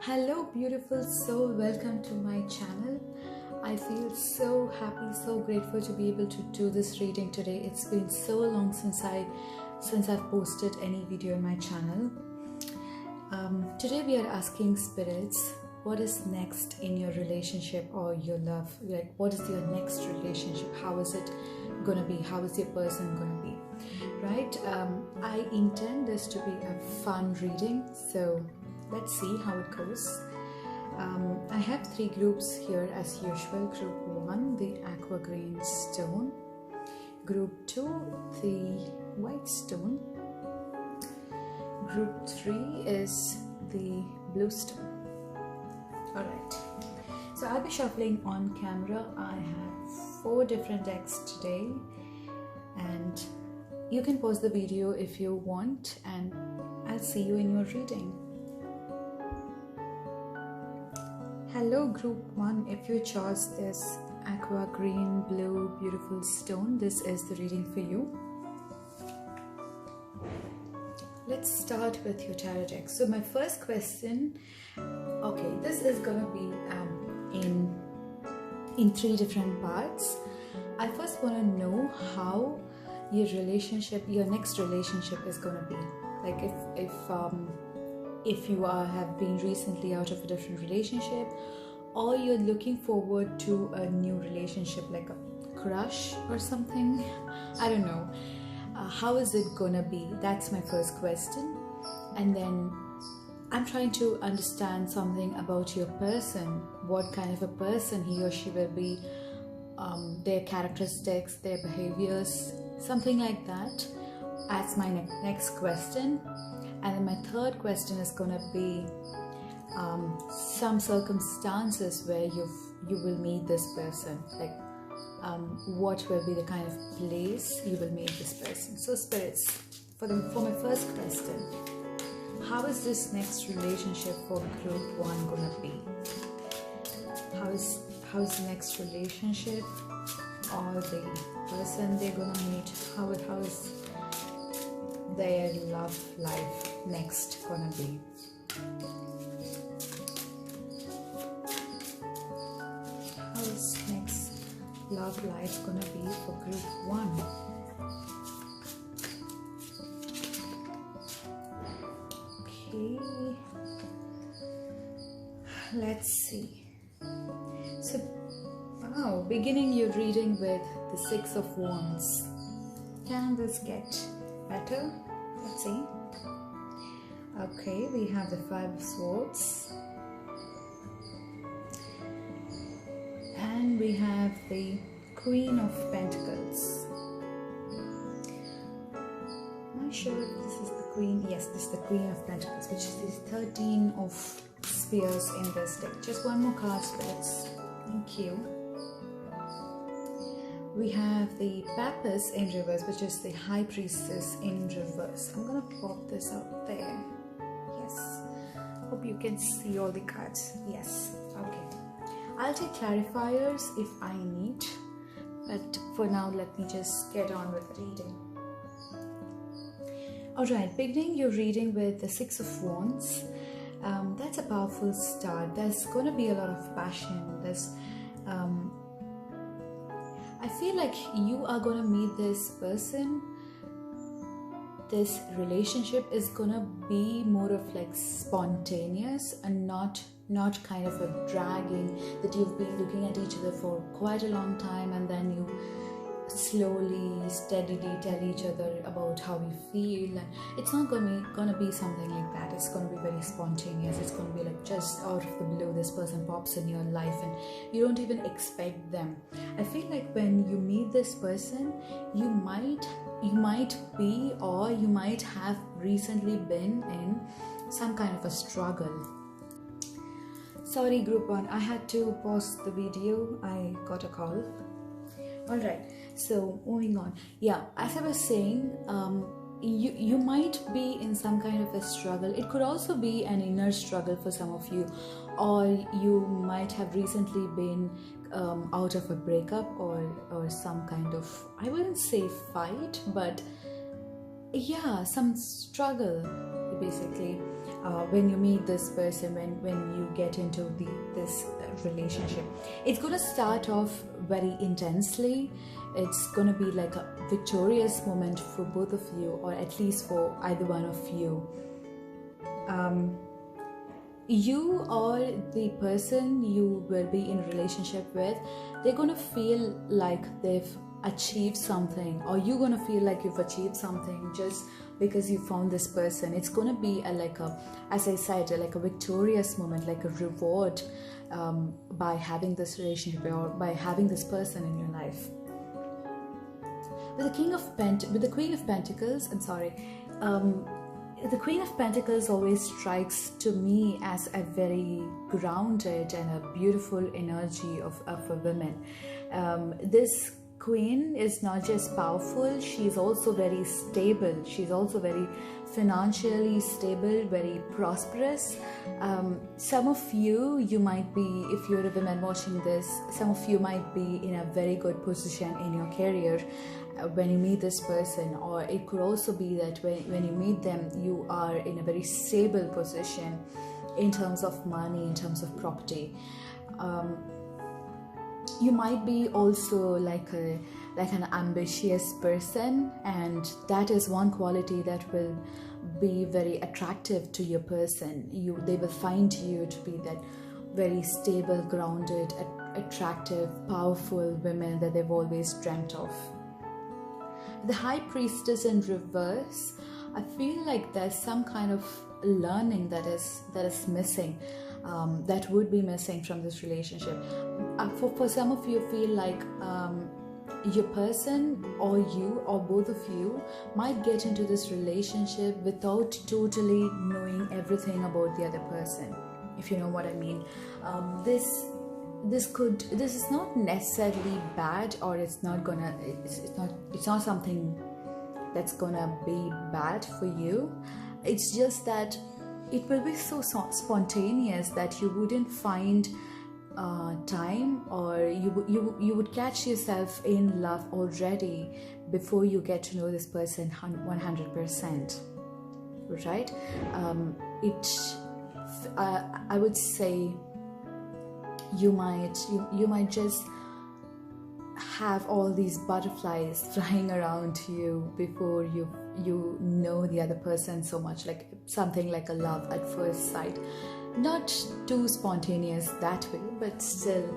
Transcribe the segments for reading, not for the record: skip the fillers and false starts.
Hello beautiful soul, welcome to my channel. I feel so happy, so grateful to be able to do this reading today. It's been so long since I've posted any video on my channel. Today we are asking spirits, what is next in your relationship or your love? Like, what is your next relationship? How is it gonna be? How is your person gonna be? Right? I intend this to be a fun reading, so let's see how it goes. I have three groups here as usual. Group 1, the aqua green stone. Group 2, the white stone. Group 3 is the blue stone. Alright, so I'll be shuffling on camera. I have 4 different decks today, and you can pause the video if you want, and I'll see you in your reading. Hello group 1, if you chose this aqua green blue beautiful stone, this is the reading for you. Let's start with your tarot deck. So my first question, okay, this is gonna be in 3 different parts. I first want to know how your relationship, your next relationship is gonna be. Like if you have been recently out of a different relationship, or you're looking forward to a new relationship, like a crush or something. I don't know. How is it gonna be? That's my first question. And then I'm trying to understand something about your person. What kind of a person he or she will be, their characteristics, their behaviors, something like that. That's my next question. And then my third question is gonna be some circumstances where you will meet this person. Like what will be the kind of place you will meet this person. So spirits, for my first question, how is this next relationship for group 1 gonna be? How is the next relationship or the person they're gonna meet? How is their love life next gonna be? How is next love life gonna be for group 1? Okay, let's see. So, wow, beginning your reading with the 6 of Wands. Can this get better? Let's see. Okay, we have the 5 of Swords, and we have the Queen of Pentacles. Am I sure if this is the Queen? Yes, this is the Queen of Pentacles, which is the 13 of Spears in this deck. Just one more card, spirits. Thank you. We have the Papess in reverse, which is the High Priestess in reverse. I'm gonna pop this out there. Yes. Hope you can see all the cards. Yes. Okay. I'll take clarifiers if I need, but for now, let me just get on with the reading. Alright, beginning your reading with the 6 of Wands. That's a powerful start. There's going to be a lot of passion. I feel like you are going to meet this person. This relationship is going to be more of like spontaneous and not kind of a dragging, that you've been looking at each other for quite a long time and then you slowly, steadily tell each other about how you feel. And it's not gonna be something like that. It's gonna be very spontaneous. It's gonna be like just out of the blue, this person pops in your life and you don't even expect them. I feel like when you meet this person, you might be, or you might have recently been in some kind of a struggle. Sorry group 1, I had to pause the video. I got a call. Alright, so moving on. Yeah, as I was saying, you might be in some kind of a struggle. It could also be an inner struggle for some of you, or you might have recently been out of a breakup or some kind of, I wouldn't say fight, but yeah, some struggle basically. when you meet this person, when you get into this relationship. It's going to start off very intensely. It's going to be like a victorious moment for both of you, or at least for either one of you. You or the person you will be in a relationship with, they're going to feel like they've achieved something, or you're going to feel like you've achieved something just because you found this person. It's going to be as I said, like a victorious moment, like a reward by having this relationship or by having this person in your life. With the Queen of Pentacles, the Queen of Pentacles always strikes to me as a very grounded and a beautiful energy of a woman. This Queen is not just powerful, she's also very stable. She's also very financially stable, very prosperous. Some of you might be, if you're a woman watching this, some of you might be in a very good position in your career when you meet this person, or it could also be that when you meet them, you are in a very stable position in terms of money, in terms of property. You might be also like an ambitious person, and that is one quality that will be very attractive to your person. They will find you to be that very stable, grounded, attractive, powerful woman that they've always dreamt of. The High Priestess in reverse, I feel like there's some kind of learning that is missing, that would be missing from this relationship. For some of you, feel like your person or you or both of you might get into this relationship without totally knowing everything about the other person, if you know what I mean. This is not necessarily bad, or it's not something that's gonna be bad for you. It's just that it will be so spontaneous that you wouldn't find time, or you would catch yourself in love already before you get to know this person 100%, right? I would say you might just have all these butterflies flying around you before you know the other person so much, like something like a love at first sight. Not too spontaneous that way, but still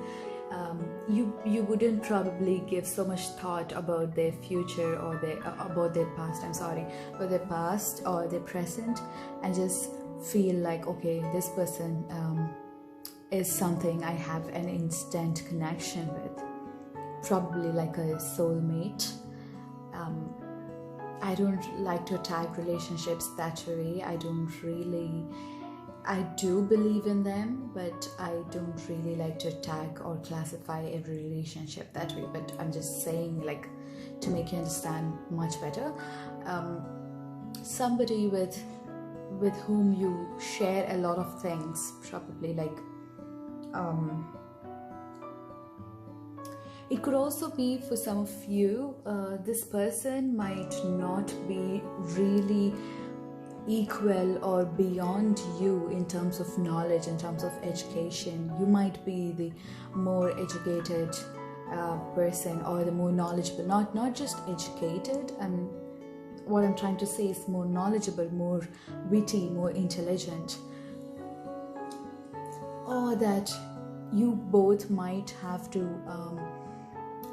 you wouldn't probably give so much thought about their future or about their past or their present, and just feel like, okay, this person is something I have an instant connection with, probably like a soulmate. I don't like to tag relationships that way. I do believe in them, but I don't really like to tag or classify every relationship that way. But I'm just saying, like, to make you understand much better. Somebody with whom you share a lot of things, probably like it could also be for some of you, this person might not be really equal or beyond you in terms of knowledge, in terms of education. You might be the more educated person, or the more knowledgeable, not just educated. And what I'm trying to say is more knowledgeable, more witty, more intelligent, or that you both might have to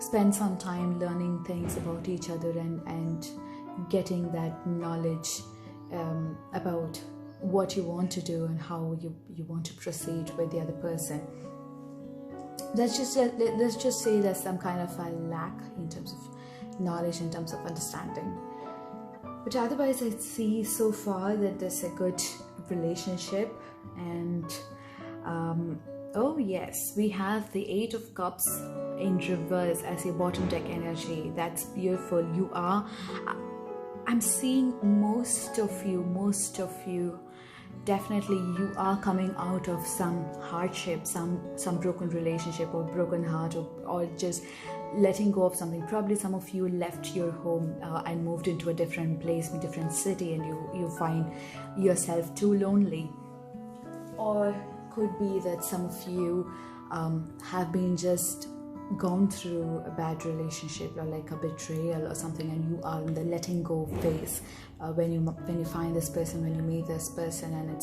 spend some time learning things about each other and getting that knowledge about what you want to do and how you want to proceed with the other person. Let's just say there's some kind of a lack in terms of knowledge, in terms of understanding. But otherwise, I see so far that there's a good relationship. And oh yes, we have the Eight of Cups in reverse as your bottom deck energy. That's beautiful. I'm seeing most of you, definitely you are coming out of some hardship, some broken relationship or broken heart, or just letting go of something. Probably some of you left your home and moved into a different place, a different city, and you find yourself too lonely. Or could be that some of you have been just gone through a bad relationship, or like a betrayal or something, and you are in the letting go phase when you find this person, when you meet this person. And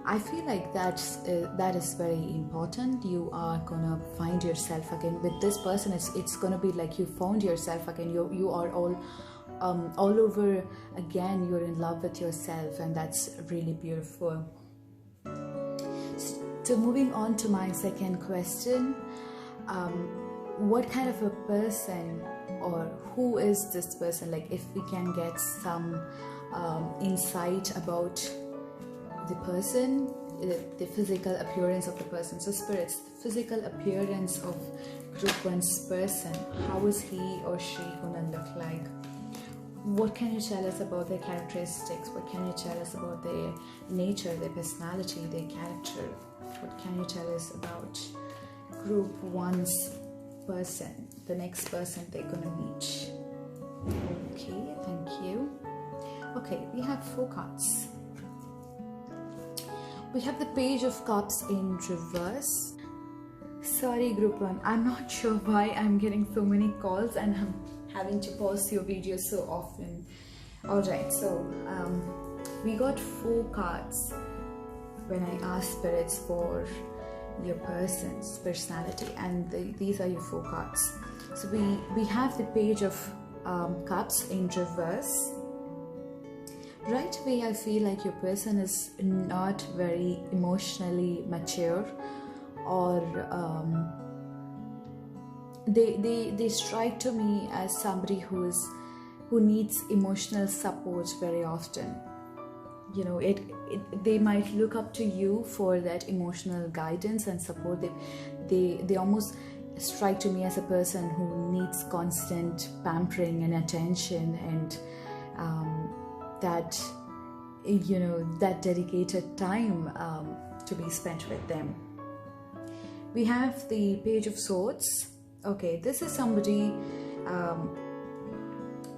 I feel like that is very important. You are gonna find yourself again with this person. It's gonna be like you found yourself again. You are all over again. You're in love with yourself, and that's really beautiful. So moving on to my second question, what kind of a person, or who is this person? Like, if we can get some insight about the person, the physical appearance of the person. So spirits, the physical appearance of group 1's person, how is he or she gonna look like? What can you tell us about their characteristics? What can you tell us about their nature, their personality, their character? What can you tell us about group 1's person, the next person they're gonna meet? Okay, thank you. Okay, we have 4 cards. We have the Page of Cups in reverse. Sorry, group 1, I'm not sure why I'm getting so many calls and I'm having to pause your videos so often. Alright, so we got 4 cards when I asked spirits for your person's personality, and these are your 4 cards. So we have the Page of Cups in reverse. Right away, I feel like your person is not very emotionally mature, or they strike to me as somebody who needs emotional support very often. You know, they might look up to you for that emotional guidance and support. They almost strike to me as a person who needs constant pampering and attention, and that, you know, that dedicated time to be spent with them. We have the Page of Swords. Okay, this is somebody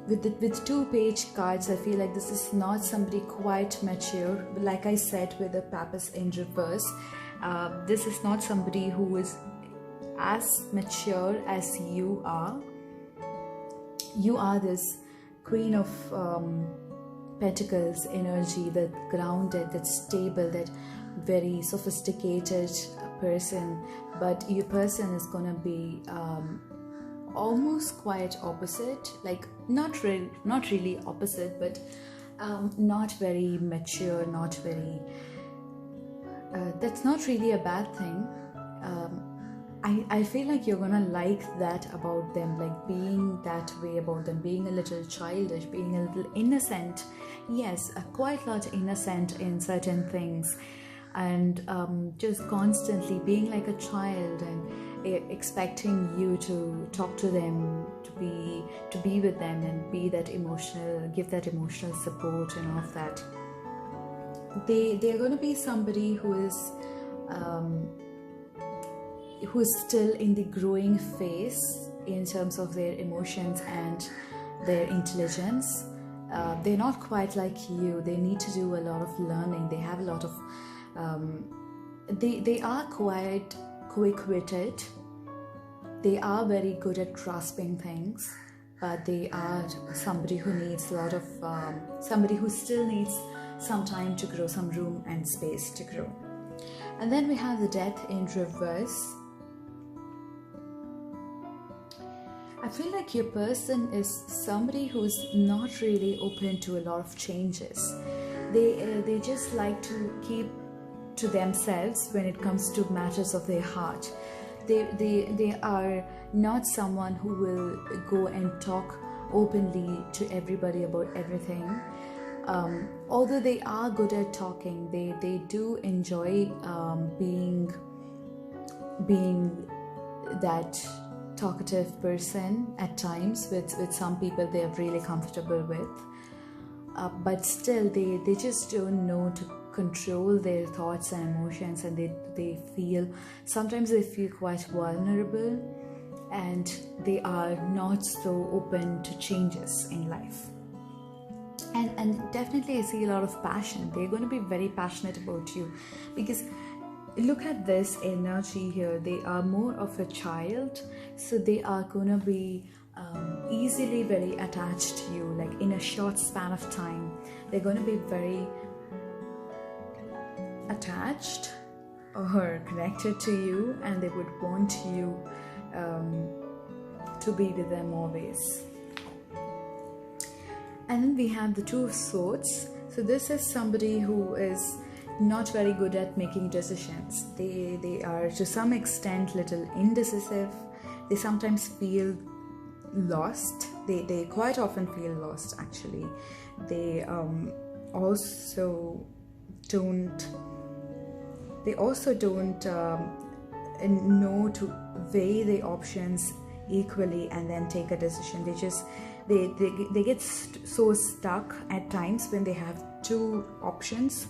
with 2 page cards. I feel like this is not somebody quite mature. Like I said, with the Pappus in reverse, this is not somebody who is as mature as you are. You are this Queen of Pentacles energy, that grounded, that stable, that very sophisticated person, but your person is gonna be almost quite opposite, like not really opposite, but not very mature, not very that's not really a bad thing. I feel like you're gonna like that about them, like being that way about them, being a little childish, being a little innocent. Yes, quite a lot innocent in certain things, and just constantly being like a child and expecting you to talk to them, to be with them, and be that emotional, give that emotional support and all of that. They're going to be somebody who is still in the growing phase in terms of their emotions and their intelligence. They're not quite like you. They need to do a lot of learning. They have a lot of they are quite quick-witted. They are very good at grasping things, but they are somebody who needs a lot of somebody who still needs some time to grow, some room and space to grow. And then we have the Death in reverse. I feel like your person is somebody who's not really open to a lot of changes. They just like to keep to themselves when it comes to matters of their heart. They are not someone who will go and talk openly to everybody about everything. Although they are good at talking, they do enjoy being that talkative person at times. With some people they are really comfortable with, but still they just don't know to control their thoughts and emotions, and they feel sometimes they feel quite vulnerable, and they are not so open to changes in life. And definitely I see a lot of passion. They're going to be very passionate about you, because look at this energy here. They are more of a child, so they are going to be easily very attached to you. Like in a short span of time, they're going to be very attached or connected to you, and they would want you to be with them always. And then we have the Two of Swords. So this is somebody who is not very good at making decisions. They are to some extent little indecisive. They sometimes feel lost. They quite often feel lost, actually. They also don't know to weigh the options equally and then take a decision. They get so stuck at times when they have two options.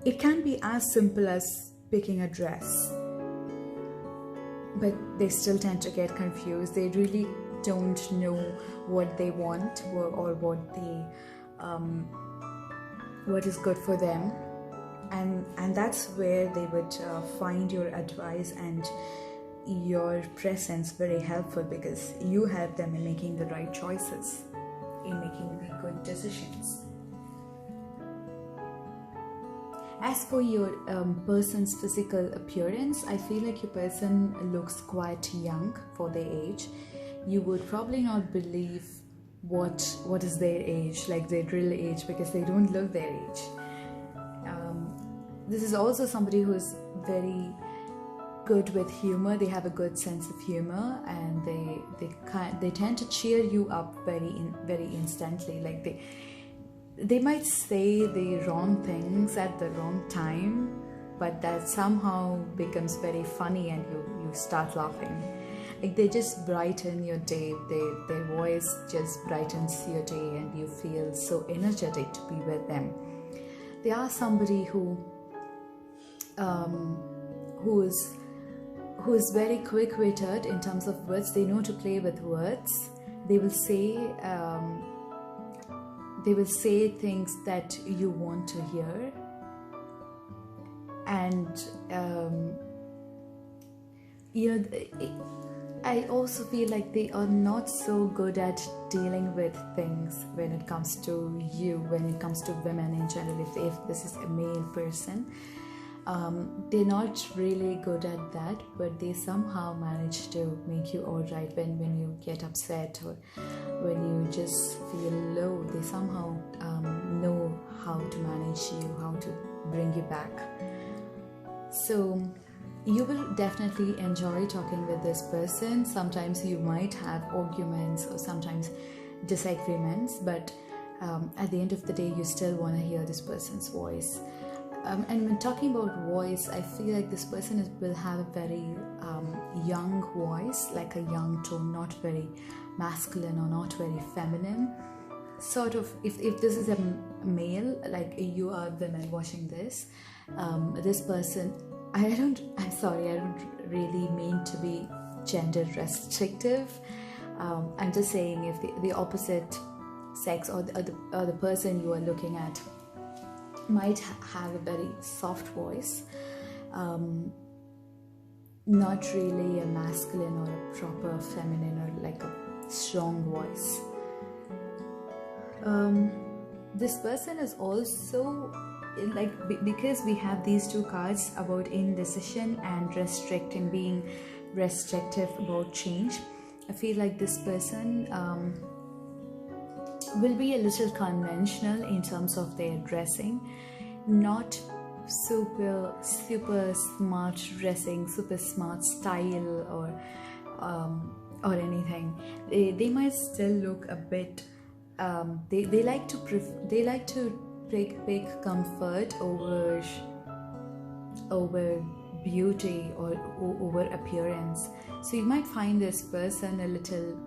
It can be as simple as picking a dress, but they still tend to get confused. They really don't know what they want or what is good for them, and that's where they would find your advice and your presence very helpful, because you help them in making the right choices, in making the good decisions. As for your person's physical appearance, I feel like your person looks quite young for their age. You would probably not believe what is their age, like their real age, because they don't look their age. This is also somebody who is very good with humor. They have a good sense of humor, and they tend to cheer you up very instantly. Like they might say the wrong things at the wrong time, but that somehow becomes very funny, and you start laughing. Like they just brighten your day. Their voice just brightens your day, and you feel so energetic to be with them. They are somebody who is very quick-witted in terms of words. They know to play with words. They will say things that you want to hear, and I also feel like they are not so good at dealing with things when it comes to you, when it comes to women in general. If this is a male person, they're not really good at that, but they somehow manage to make you alright when you get upset or when you just feel low. They somehow know how to manage you, how to bring you back. So you will definitely enjoy talking with this person. Sometimes you might have arguments or sometimes disagreements, but at the end of the day, you still want to hear this person's voice. And when talking about voice, I feel like this person will have a very young voice, like a young tone, not very masculine or not very feminine. Sort of, if this is a male, like you are women watching this, this person, I'm sorry, I don't really mean to be gender restrictive. I'm just saying if the opposite sex or the person you are looking at might have a very soft voice, not really a masculine or a proper feminine or like a strong voice. This person is also like, because we have these two cards about indecision and restricting, being restrictive about change, I feel like this person will be a little conventional in terms of their dressing, not super smart dressing, super smart style or anything. They might still look a bit they like to pick comfort over beauty or over appearance. So you might find this person a little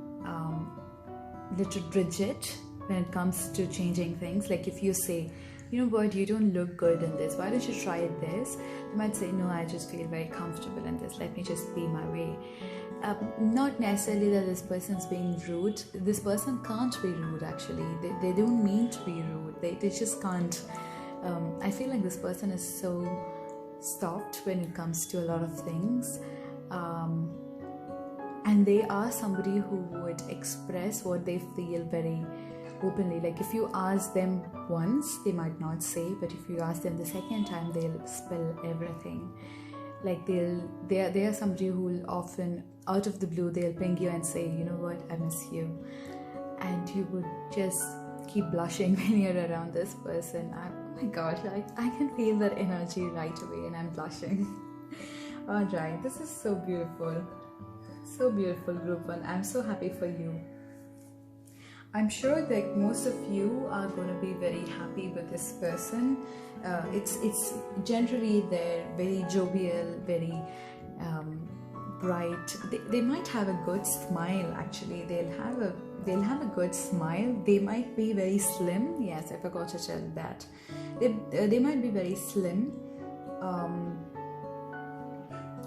rigid when it comes to changing things. Like if you say you know what, you don't look good in this, why don't you try this? They might say, no, I just feel very comfortable in this, let me just be my way. Not necessarily that this person's being rude. This person can't be rude, actually. They don't mean to be rude. They just can't. I feel like this person is so soft when it comes to a lot of things. And they are somebody who would express what they feel very openly. Like if you ask them once, they might not say, but if you ask them the second time, they'll spill everything. Like they are somebody who will often, out of the blue, they'll ping you and say, you know what, I miss you. And you would just keep blushing when you're around this person. Oh my gosh, I can feel that energy right away and I'm blushing. Alright, this is so beautiful. So beautiful, group 1. I'm so happy for you. I'm sure that most of you are going to be very happy with this person. It's generally they're very jovial, very bright. They might have a good smile. Actually, they'll have a good smile. They might be very slim. Yes, I forgot to tell that. They might be very slim.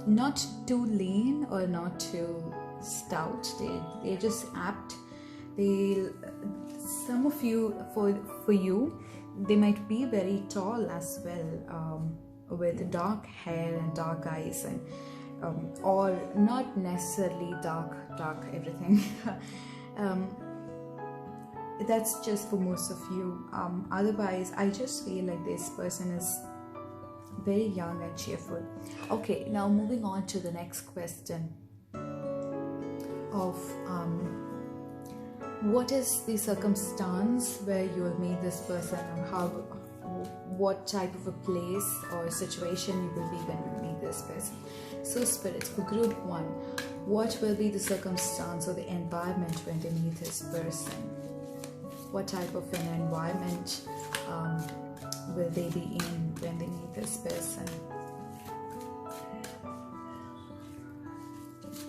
Not too lean or not too stout. They're just apt. Some of you, for you, they might be very tall as well, with dark hair and dark eyes, and or not necessarily dark everything. That's just for most of you. Otherwise, I just feel like this person is very young and cheerful. Okay, now moving on to the next question of what is the circumstance where you will meet this person, or what type of a place or situation you will be when you meet this person. So spirits, for group 1, what will be the circumstance or the environment when they meet this person? What type of an environment will they be in when they meet this person?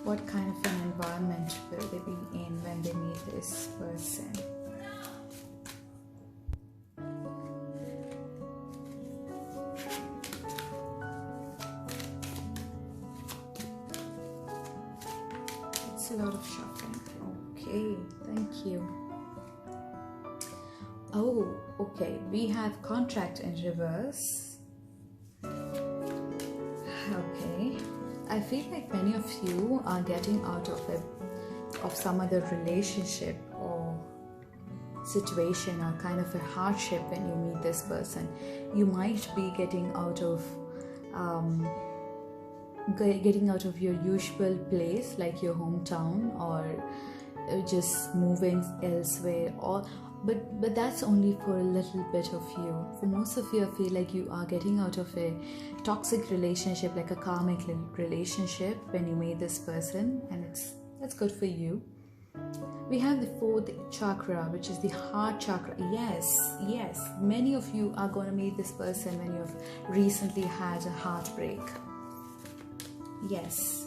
What kind of an environment will they be in when they meet this person? It's a lot of shuffling. Okay, thank you. Oh, okay, we have contract in reverse. Okay, I feel like many of you are getting out of some other relationship or situation, or kind of a hardship when you meet this person. You might be getting out of your usual place, like your hometown, or just moving elsewhere, but that's only for a little bit of you. For most of you, I feel like you are getting out of a toxic relationship, like a karmic relationship, when you meet this person, and that's good for you. We have the 4th chakra, which is the heart chakra. Yes, many of you are going to meet this person when you've recently had a heartbreak. Yes,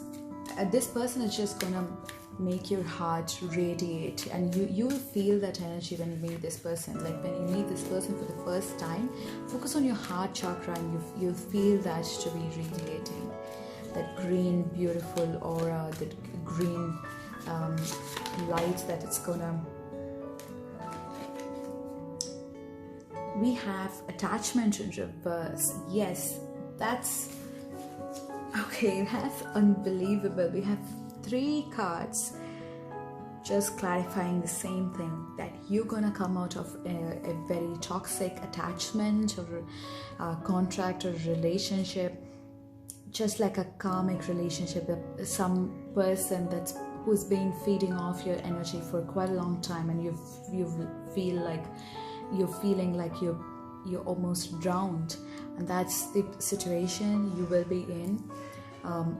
this person is just going to make your heart radiate, and you will feel that energy when you meet this person. Like when you meet this person for the first time, focus on your heart chakra, and you'll feel that to be radiating, that green beautiful aura, that green light that it's gonna. We have attachment in reverse. Yes, that's okay, that's unbelievable. We have 3 cards just clarifying the same thing, that you're gonna come out of a very toxic attachment or a contract or relationship, just like a karmic relationship, some person who's been feeding off your energy for quite a long time, and you feel like you're feeling like you're almost drowned, and that's the situation you will be in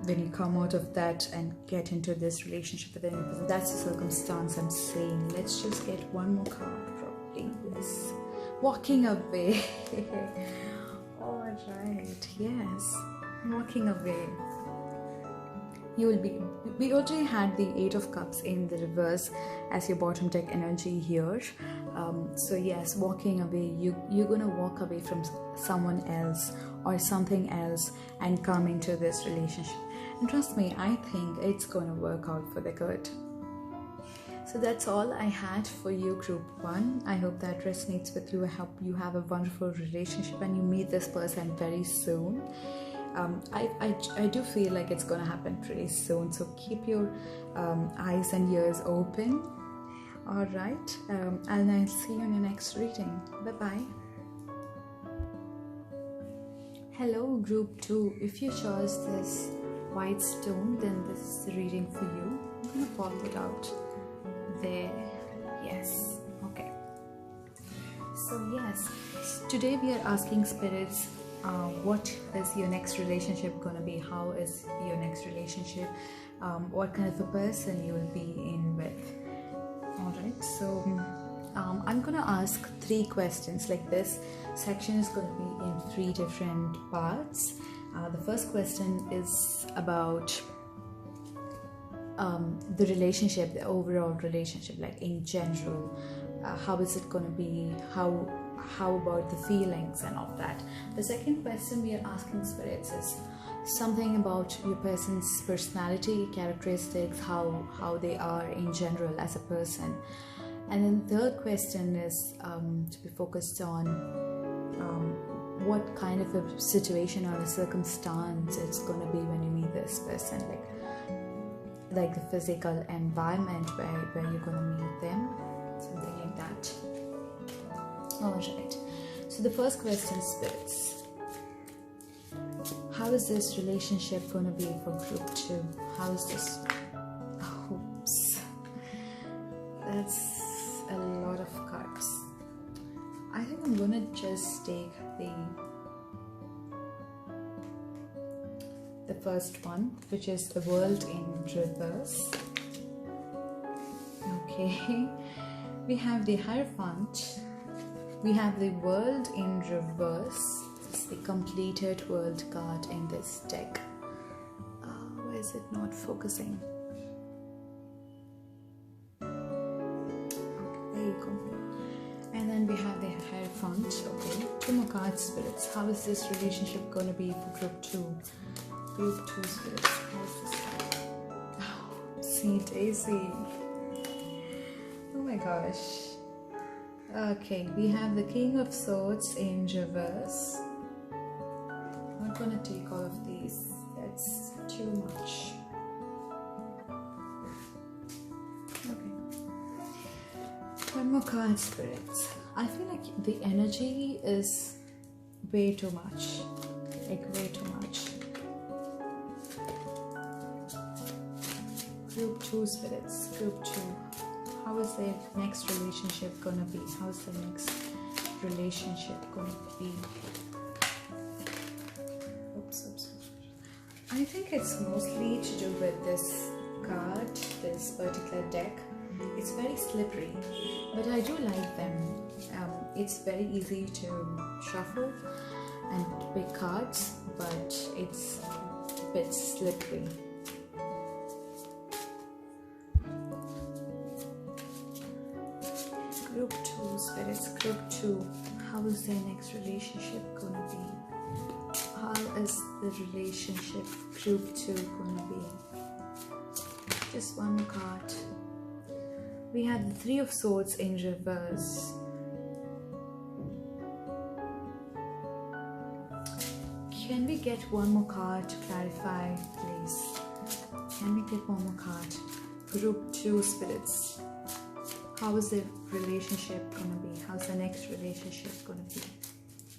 when you come out of that and get into this relationship with any person. That's the circumstance I'm saying. Let's just get one more card, probably. Yes, walking away. All right, yes, walking away. You will be. We already had the 8 of Cups in the reverse as your bottom deck energy here. So yes, walking away, you're gonna walk away from someone else or something else and come into this relationship. And trust me, I think it's gonna work out for the good. So that's all I had for you, group 1. I hope that resonates with you. I hope you have a wonderful relationship and you meet this person very soon. I do feel like it's gonna happen pretty soon, so keep your eyes and ears open. All right, and I'll see you in the next reading. Bye bye. Hello, group 2. If you chose this white stone, then this is the reading for you. I'm gonna pop it out there. Yes, okay. So yes, today we are asking spirits, what is your next relationship gonna be? How is your next relationship? What kind of a person you will be in with? Alright, so I'm gonna ask 3 questions. Like, this section is gonna be in 3 different parts. The first question is about the relationship, the overall relationship, like in general. How is it gonna be? How about the feelings and all that? The second question we are asking spirits is something about your person's personality, characteristics, how they are in general as a person. And then the third question is to be focused on what kind of a situation or a circumstance it's going to be when you meet this person, like the physical environment where you're going to meet them, something like that. All right, so the first question, spirits, how is this relationship going to be for group 2? How is this? Oops, that's a lot of cards. I think I'm gonna just take the first one, which is the world in reverse. Okay, we have the Hierophant, we have the world in reverse. It's the completed world card in this deck. Why is it not focusing? Okay, there you go. And then we have the Hierophant. Okay, 2 more cards, spirits. How is this relationship going to be for group 2? Group 2 spirits. How is this? Oh, see, Daisy. Oh my gosh. Okay, we have the King of Swords in reverse. I'm not gonna take all of these. That's too much. Okay. 1 more card, spirits. I feel like the energy is way too much. Like, way too much. Group 2 spirits. Group 2. How is their next relationship gonna be? How is the next relationship gonna be? Oops. I think it's mostly to do with this card, this particular deck. It's very slippery, but I do like them. It's very easy to shuffle and pick cards, but it's a bit slippery. Group 2 spirits. Group 2. How is their next relationship gonna be? How is the relationship group 2 gonna be? Just 1 more card. We have the 3 of Swords in reverse. Can we get 1 more card to clarify, please? Can we get 1 more card? Group 2 spirits. How is the relationship gonna be? How's the next relationship gonna be?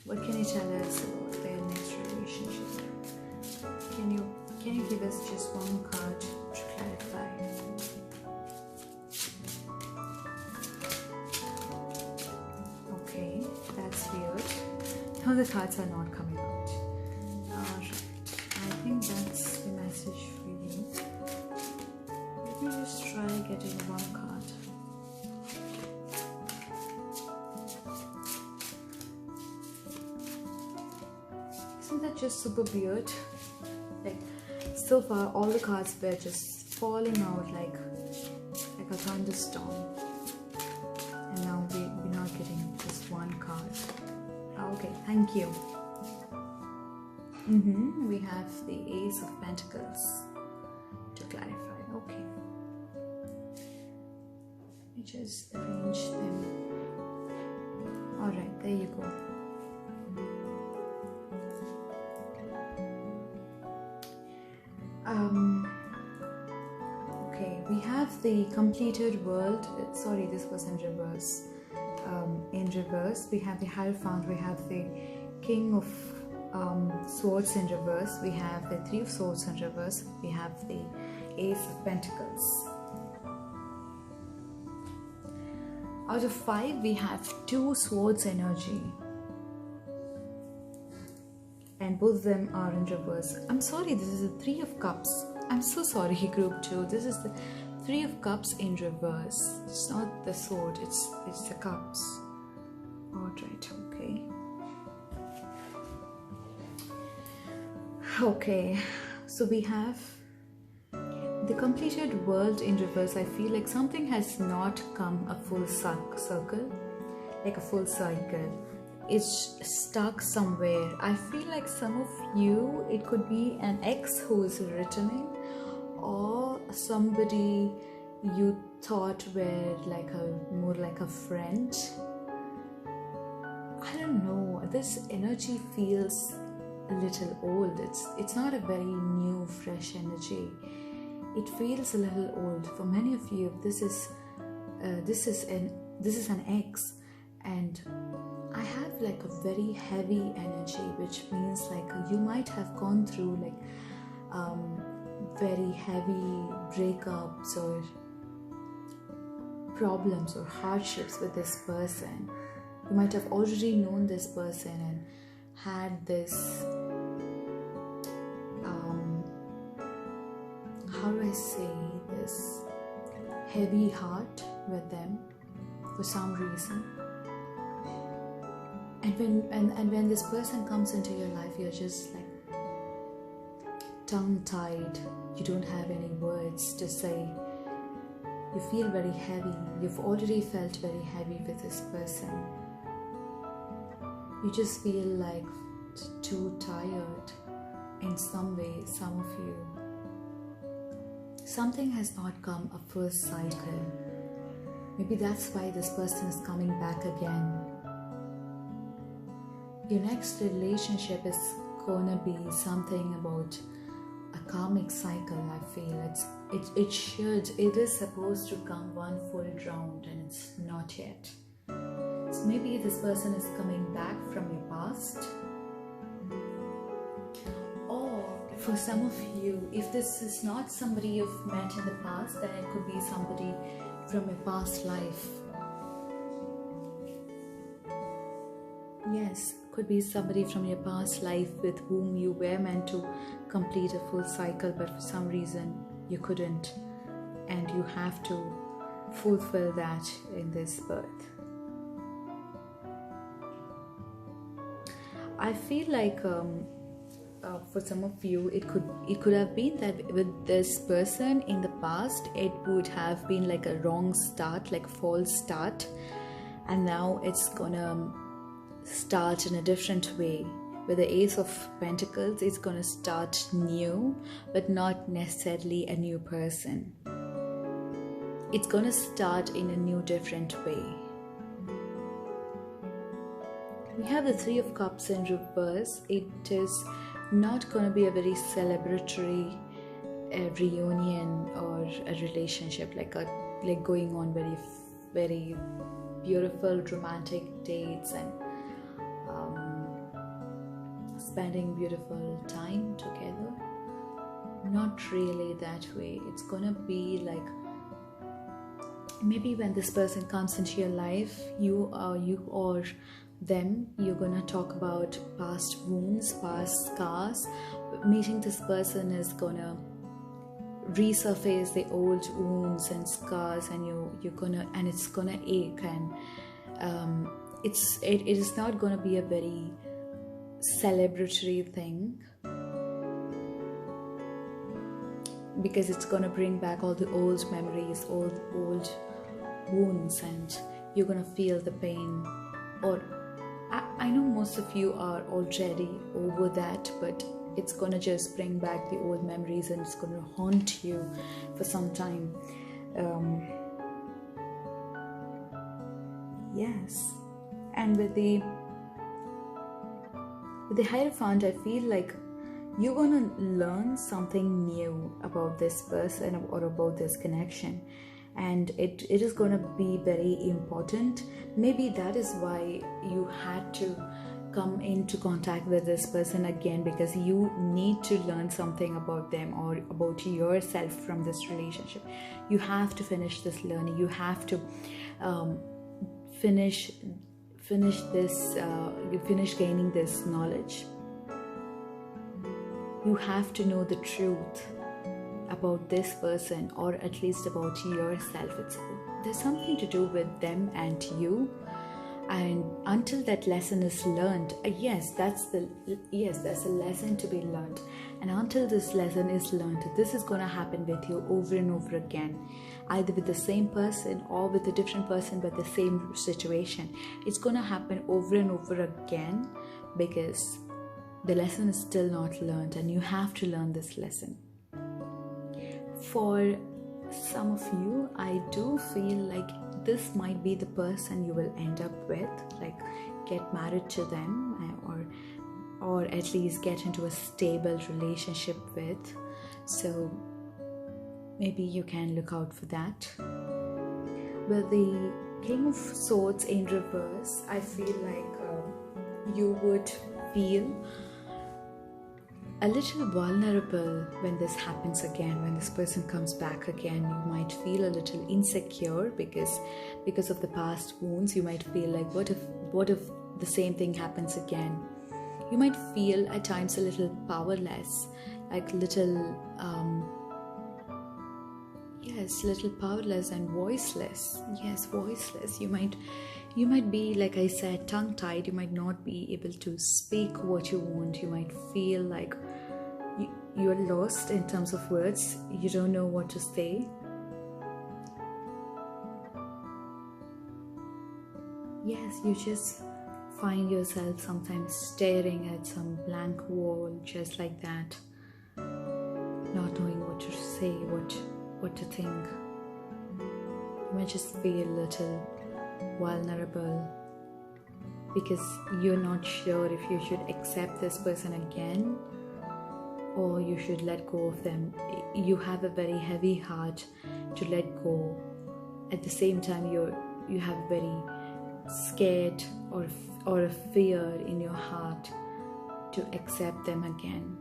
What can you tell us about their next relationship? Can you give us just 1 more card to clarify? Okay, that's weird. Now the cards are not coming out. Alright, I think that's the message for you. Let me just try getting 1 card. Isn't that just super weird? Like, so far all the cards were just falling out like a thunderstorm, and now we Thank you. We have the Ace of Pentacles to clarify. Okay. Let me just arrange them. Alright, there you go. Okay, we have the completed world. Sorry, this was in reverse. In reverse, we have the Hierophant, we have the King of Swords in reverse, we have the Three of Swords in reverse, we have the Ace of Pentacles. Out of 5, we have 2 Swords energy. And both of them are in reverse. I'm sorry, this is the 3 of Cups. I'm so sorry, group 2. This is the 3 of Cups in reverse. It's not the sword, it's the cups. Alright, okay. Okay, so we have the completed world in reverse. I feel like something has not come a full circle, like a full cycle. It's stuck somewhere. I feel like some of you, it could be an ex who is returning, or somebody you thought were like more like a friend. I don't know, this energy feels a little old. It's not a very new, fresh energy. It feels a little old. For many of you, this is an ex, and I have like a very heavy energy, which means like you might have gone through like very heavy breakups or problems or hardships with this person. You might have already known this person and had this how do I say, this heavy heart with them for some reason. And when this person comes into your life, you're just like tongue-tied. You don't have any words to say. You feel very heavy. You've already felt very heavy with this person. You just feel like too tired in some way, some of you. Something has not come a first cycle. Maybe that's why this person is coming back again. Your next relationship is gonna be something about a karmic cycle. I feel it is supposed to come one full round, and it's not yet. So maybe this person is coming back from your past, or for some of you, if this is not somebody you've met in the past, then it could be somebody from your past life. Yes, could be somebody from your past life with whom you were meant to complete a full cycle, but for some reason you couldn't, and you have to fulfill that in this birth. I feel like for some of you, it could have been that with this person in the past, it would have been like a wrong start, like false start, and now it's gonna start in a different way. With the Ace of Pentacles, it's gonna start new, but not necessarily a new person. It's gonna start in a new, different way. We have the Three of Cups in reverse. It is not gonna be a very celebratory reunion or a relationship, like going on very, very beautiful romantic dates and spending beautiful time together. Not really that way. It's gonna be like, maybe when this person comes into your life, you or them, you're gonna talk about past wounds, past scars. Meeting this person is gonna resurface the old wounds and scars, and it's gonna ache, and it is not gonna be a very celebratory thing, because it's gonna bring back all the old memories, old wounds, and you're gonna feel the pain. Or I know most of you are already over that, but it's gonna just bring back the old memories and it's gonna haunt you for some time. Yes, and with the Hierophant, I feel like you're gonna learn something new about this person or about this connection, and it is gonna be very important. Maybe that is why you had to come into contact with this person again, because you need to learn something about them or about yourself from this relationship. You have to finish this learning. You have to finish gaining this knowledge. You have to know the truth about this person, or at least about yourself. There's something to do with them and you. And until that lesson is learned, that's a lesson to be learned. And until this lesson is learned, this is going to happen with you over and over again, either with the same person or with a different person, but the same situation. It's going to happen over and over again because the lesson is still not learned, and you have to learn this lesson. For some of you, I do feel like this might be the person you will end up with, like get married to them, or at least get into a stable relationship with. So maybe you can look out for that. With the King of Swords in reverse, I feel like you would feel a little vulnerable when this happens again. When this person comes back again, you might feel a little insecure because of the past wounds. You might feel like, what if the same thing happens again? You might feel at times a little powerless, like little powerless and voiceless. Yes, voiceless. You might be, like I said, tongue-tied. You might not be able to speak what you want. You might feel like you're lost in terms of words. You don't know what to say. Yes, you just find yourself sometimes staring at some blank wall, just like that, not knowing what to say, what to think. You might just feel a little vulnerable because you're not sure if you should accept this person again or you should let go of them. You have a very heavy heart to let go. At the same time, you have a very scared or a fear in your heart to accept them again.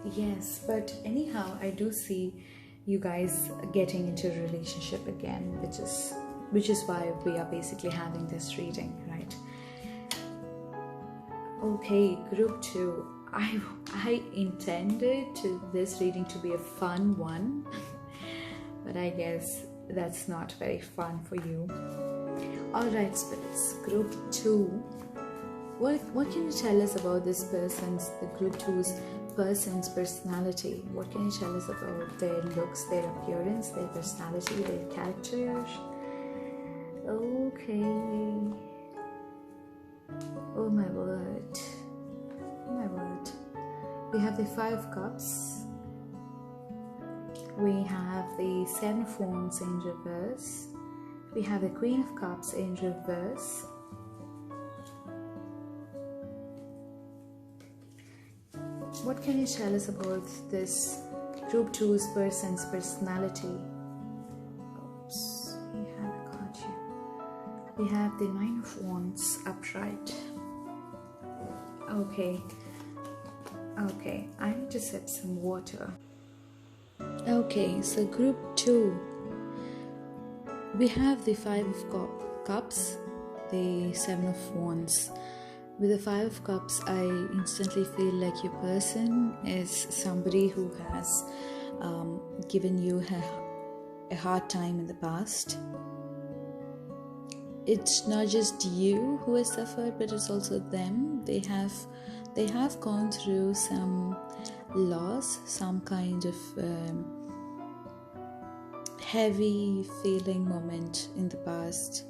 Yes, but anyhow, I do see you guys getting into a relationship again, which is why we are basically having this reading, right? Okay, group 2. I intended this reading to be a fun one, but I guess that's not very fun for you. Alright, spirits, group 2. What can you tell us about this person's, the group 2's person's personality? What can you tell us about their looks, their appearance, their personality, their character? Okay. Oh my word. Oh my word. We have the 5 of Cups. We have the 7 of Wands in reverse. We have the Queen of Cups in reverse. What can you tell us about this group 2's person's personality? Oops, we have a card here. We have the 9 of Wands upright. Okay, I need to sip some water. Okay, so group 2, we have the 5 of Cups, the 7 of Wands. With the 5 of Cups, I instantly feel like your person is somebody who has given you a hard time in the past. It's not just you who has suffered, but it's also them. They have gone through some loss, some kind of heavy feeling moment in the past.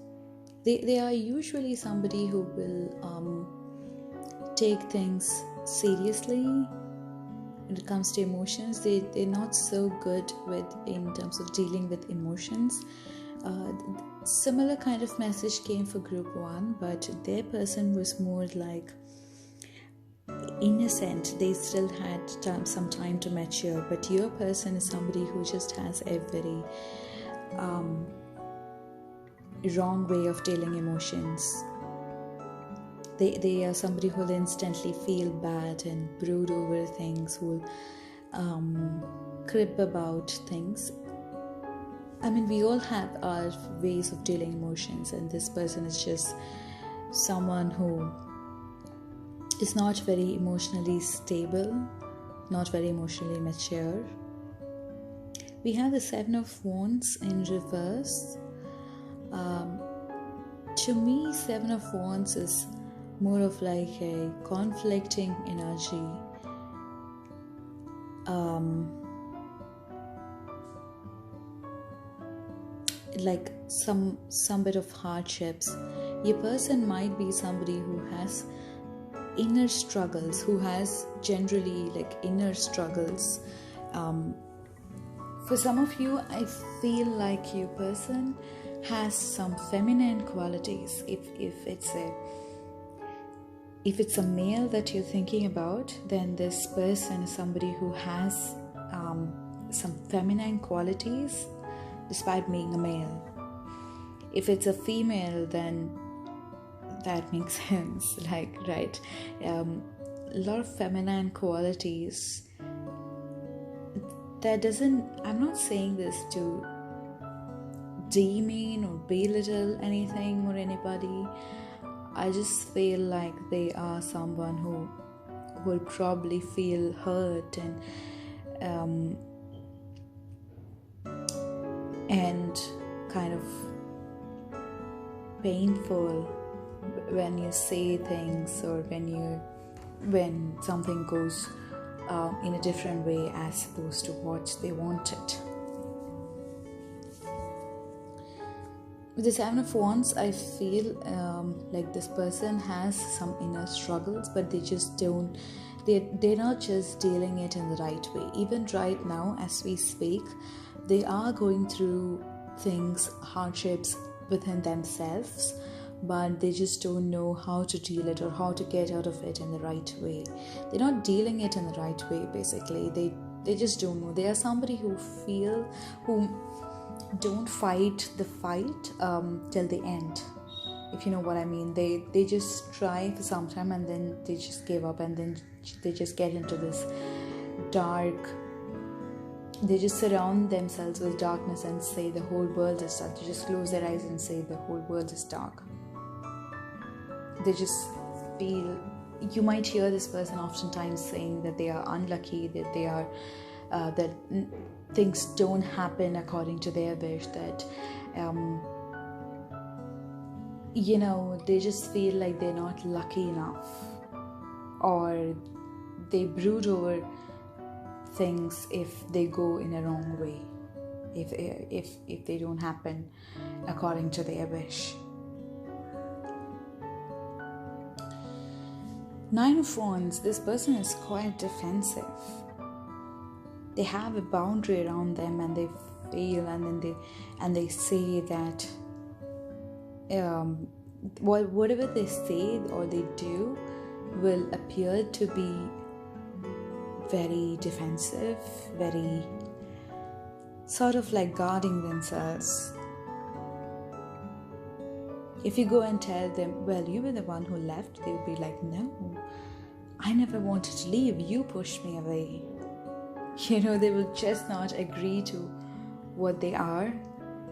They are usually somebody who will take things seriously when it comes to emotions. They're not so good in terms of dealing with emotions. Similar kind of message came for group 1, but their person was more like innocent. They still had some time to mature, but your person is somebody who just has a very wrong way of dealing emotions. They are somebody who will instantly feel bad and brood over things, who will crib about things. I mean, we all have our ways of dealing emotions, and this person is just someone who is not very emotionally stable, not very emotionally mature. We have the 7 of Wands in reverse. To me, 7 of Wands is more of like a conflicting energy. Like some bit of hardships. Your person might be somebody who has inner struggles, who has generally like inner struggles. For some of you, I feel like your person has some feminine qualities. If it's a male that you're thinking about, then this person is somebody who has some feminine qualities despite being a male. If it's a female, then that makes sense, like, right? A lot of feminine qualities. I'm not saying this to demean or belittle anything or anybody. I just feel like they are someone who will probably feel hurt and kind of painful when you say things, or when something goes in a different way as opposed to what they wanted. With the 7 of Wands, I feel like this person has some inner struggles, but they're not just dealing it in the right way. Even right now, as we speak, they are going through things, hardships within themselves, but they just don't know how to deal it or how to get out of it in the right way. They're not dealing it in the right way, basically. They just don't know. They are somebody who don't fight the fight till the end, if you know what I mean. They just try for some time and then they just give up, and then they just get into this dark. They just surround themselves with darkness and say the whole world is dark. They just close their eyes and say the whole world is dark. They just feel, you might hear this person oftentimes saying that they are unlucky, that they are that things don't happen according to their wish, that they just feel like they're not lucky enough, or they brood over things if they go in a wrong way, if they don't happen according to their wish. 9 of Wands, this person is quite defensive. They have a boundary around them, and they feel, and then they say that whatever they say or they do will appear to be very defensive, very sort of like guarding themselves. If you go and tell them, well, you were the one who left, they will be like, no, I never wanted to leave, you pushed me away. They will just not agree to what they are.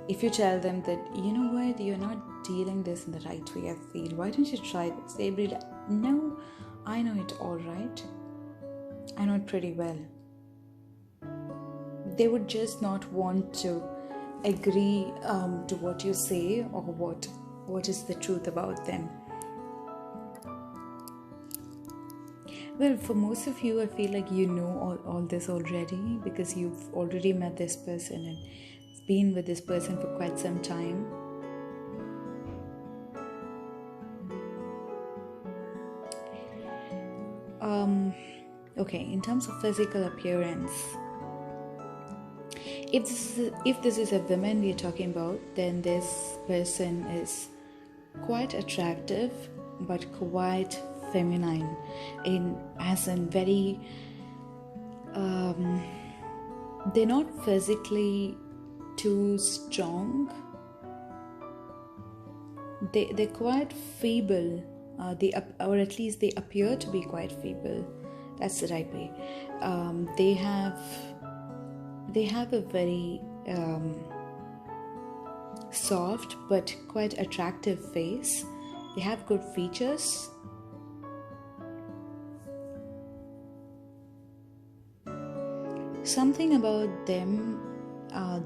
If you tell them that, you know what, you're not dealing this in the right way, I feel, why don't you try this? They'll be like, no, I know it all right. I know it pretty well. They would just not want to agree to what you say, or what is the truth about them. Well, for most of you, I feel like you know all this already, because you've already met this person, and been with this person for quite some time. Okay, in terms of physical appearance, if this is a woman we're talking about, then this person is quite attractive but quite feminine, as in very they're not physically too strong. They're quite feeble, or at least they appear to be quite feeble. That's the right way. They have a very soft but quite attractive face. They have good features. Something about them,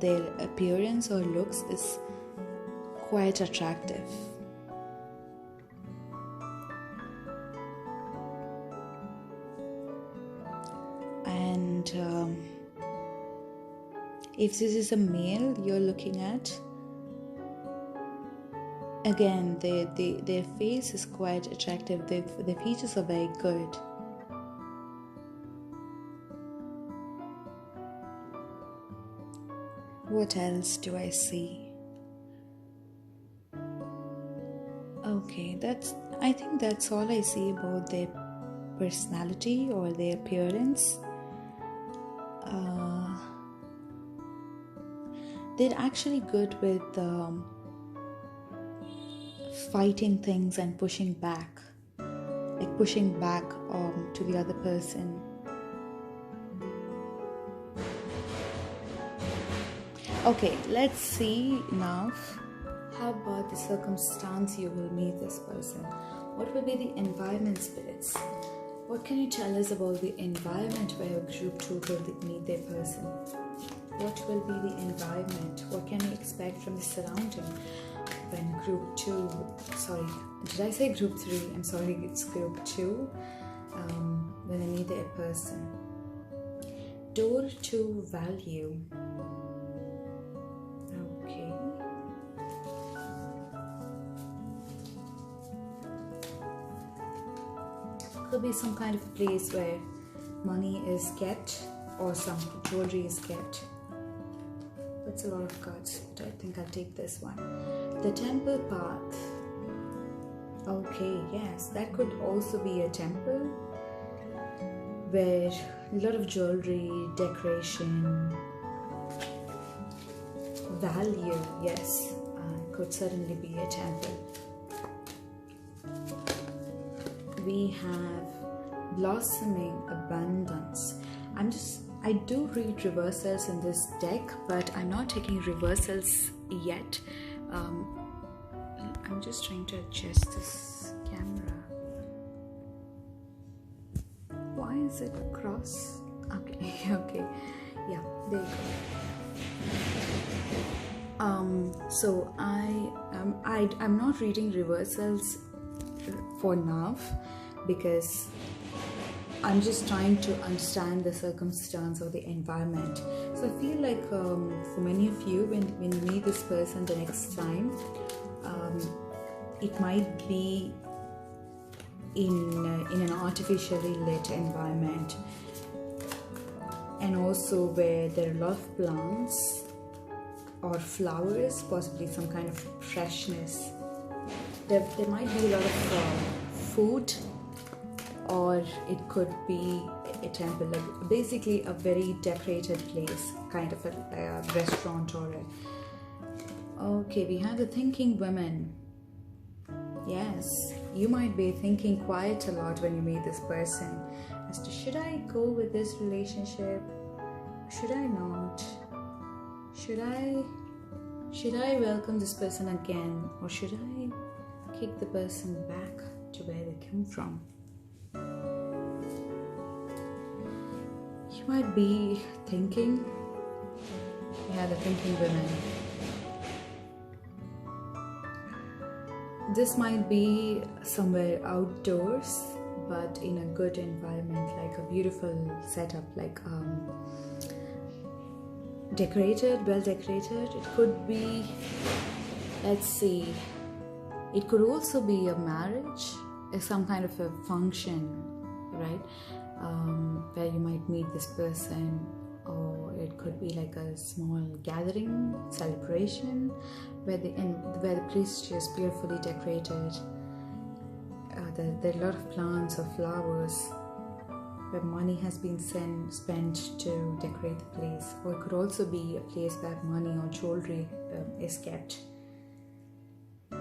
their appearance or looks is quite attractive. And if this is a male you're looking at, again, their face is quite attractive. Their features are very good. What else do I see? Okay, I think that's all I see about their personality or their appearance. They're actually good with fighting things and pushing back to the other person. Okay, let's see now. How about the circumstance you will meet this person? What will be the environment, spirits? What can you tell us about the environment where group 2 will meet their person? What will be the environment? What can we expect from the surrounding when group 2, sorry, did I say group 3? I'm sorry, it's group 2, when they meet their person. Door to value. Okay. Could be some kind of a place where money is kept or some jewelry is kept. That's a lot of cards, but I think I'll take this one. The temple path. Okay, yes, that could also be a temple where a lot of jewelry, decoration, value, yes, could certainly be a temple. We have blossoming abundance. I do read reversals in this deck, but I'm not taking reversals yet. I'm just trying to adjust this camera. Why is it cross? Okay, okay, yeah, there you go. So I'm not reading reversals for now because I'm just trying to understand the circumstance or the environment. So I feel like for many of you, when you meet this person the next time, it might be in an artificially lit environment, and also where there are a lot of plants or flowers, possibly some kind of freshness. There might be a lot of food, or it could be a temple, like basically a very decorated place, kind of a restaurant or a... Okay, we have the thinking women. Yes, you might be thinking quite a lot when you meet this person as to, should I go with this relationship? Should I not? Should I welcome this person again, or should I kick the person back to where they came from? You might be thinking, yeah, the thinking women. This might be somewhere outdoors, but in a good environment, like a beautiful setup, like decorated, well decorated. It could be, let's see, it could also be a marriage, some kind of a function, right? Where you might meet this person, or it could be like a small gathering, celebration, where the place is just beautifully decorated. There are a lot of plants or flowers, where money has been spent to decorate the place. Or it could also be a place where money or jewelry is kept. It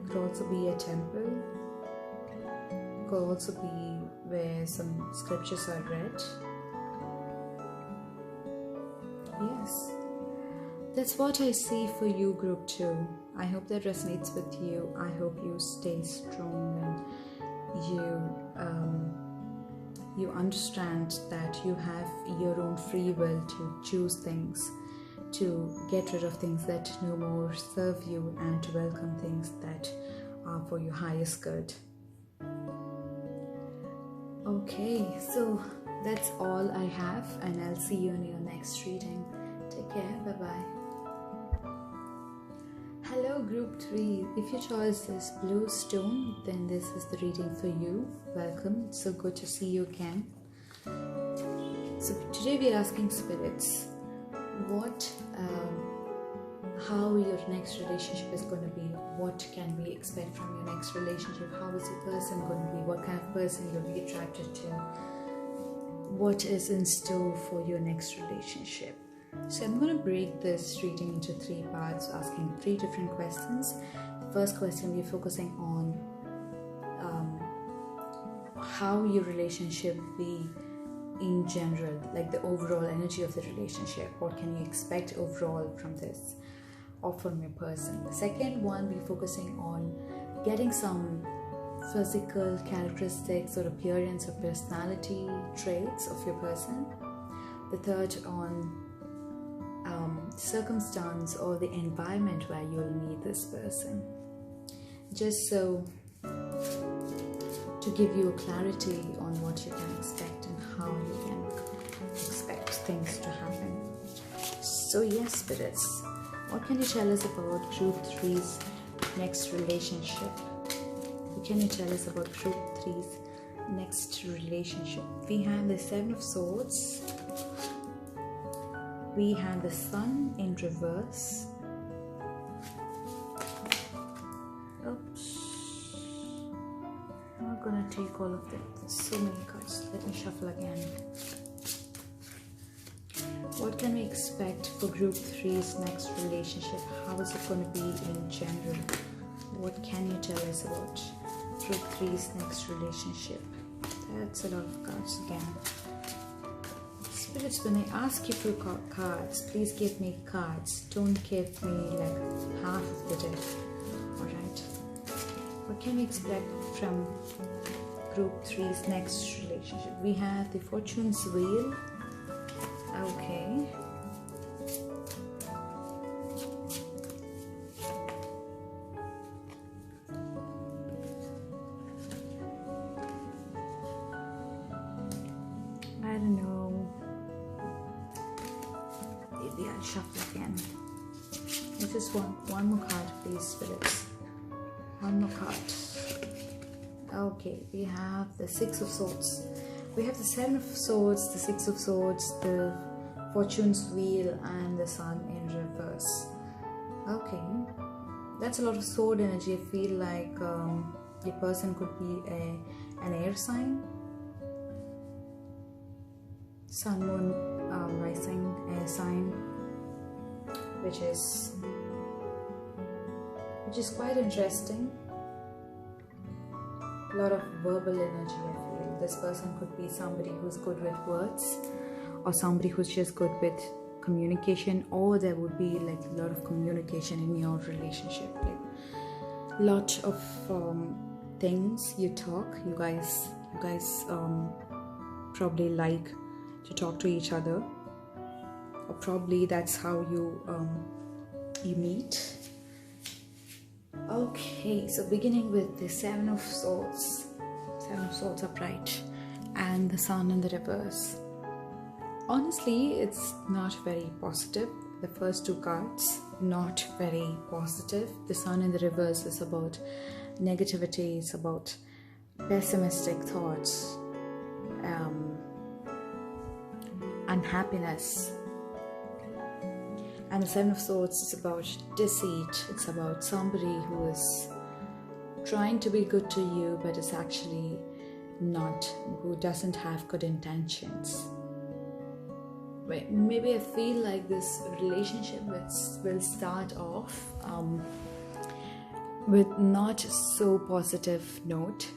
could also be a temple. It could also be where some scriptures are read. Yes, that's what I see for you, group 2. I hope that resonates with you. I hope you stay strong and you understand that you have your own free will to choose things, to get rid of things that no more serve you, and to welcome things that are for your highest good. Okay, so that's all I have, and I'll see you in your next reading. Take care. Bye-bye. Hello group 3, if your choice is blue stone, then this is the reading for you. Welcome, it's so good to see you again. So today we are asking spirits how your next relationship is going to be. What can we expect from your next relationship? How is your person going to be? What kind of person you'll be attracted to? What is in store for your next relationship? So I'm going to break this reading into 3 parts, asking 3 different questions. The first question, we're focusing on how your relationship will be in general, like the overall energy of the relationship. What can you expect overall from this or from your person? The second one, we're focusing on getting some physical characteristics or appearance or personality traits of your person. The third on circumstance or the environment where you'll meet this person, just so to give you a clarity on what you can expect and how you can expect things to happen. So yes, spirits, what can you tell us about group 3's next relationship? What can you tell us about group 3's next relationship? We have the 7 of Swords. We have the Sun in reverse. Oops. I'm not gonna take all of them. There's so many cards. Let me shuffle again. What can we expect for group 3's next relationship? How is it going to be in general? What can you tell us about group 3's next relationship? That's a lot of cards again. Spirits, when I ask you for cards, please give me cards. Don't give me like half of the deck. Alright? What can we expect from group 3's next relationship? We have the Fortune's Wheel. Okay. I don't know. Maybe I'll shuffle again. I just want one more card, please, spirits. One more card. Okay, we have the 6 of Swords. We have the 7 of Swords, the 6 of Swords, the Fortune's Wheel, and the Sun in reverse. Okay, that's a lot of sword energy. I feel like your person could be an air sign. Sun, Moon, Rising, air sign, which is quite interesting. A lot of verbal energy, I feel. This person could be somebody who's good with words, or somebody who's just good with communication, or there would be like a lot of communication in your relationship, like lot of things you talk. You guys probably like to talk to each other, or probably that's how you meet. Okay, so beginning with the 7 of Swords. 7 of Swords upright. and the Sun in the reverse. Honestly, it's not very positive. The first two cards, not very positive. The Sun in the reverse is about negativity, it's about pessimistic thoughts, unhappiness. And the Seven of Swords is about deceit. It's about somebody who is trying to be good to you but is actually not, who doesn't have good intentions. Maybe I feel like this relationship will start off with not so positive note,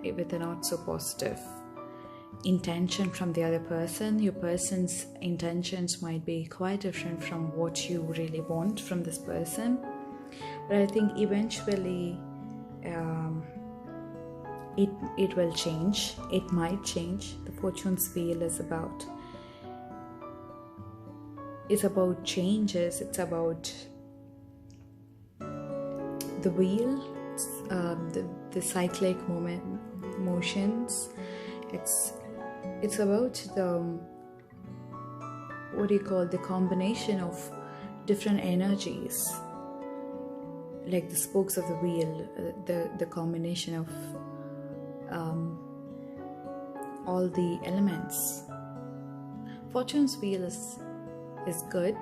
with a not so positive intention from the other person. Your person's intentions might be quite different from what you really want from this person, but I think eventually it will change. It might change. The Fortune's wheel is about changes. It's about the wheel, the cyclic motions. It's about the combination of different energies, like the spokes of the wheel, the combination of all the elements. Fortune's wheel is good.